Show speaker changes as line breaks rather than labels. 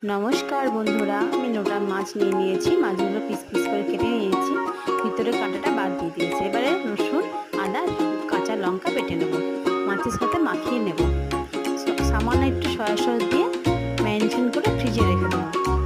নমস্কার বন্ধুরা, আমি নোটা মাছ নিয়ে নিয়েছি। মাছগুলো পিস পিস করে কেটে নিয়েছি, ভিতরে কাঁটাটা বাদ দিয়ে দিয়েছি। এবারে রসুন, আদা, কাঁচা লঙ্কা বেটে নেব, মাছের সাথে মাখিয়ে নেব। সামান্য একটু সয়া সস দিয়ে ম্যারিনেশন করে ফ্রিজে রেখে দেবো।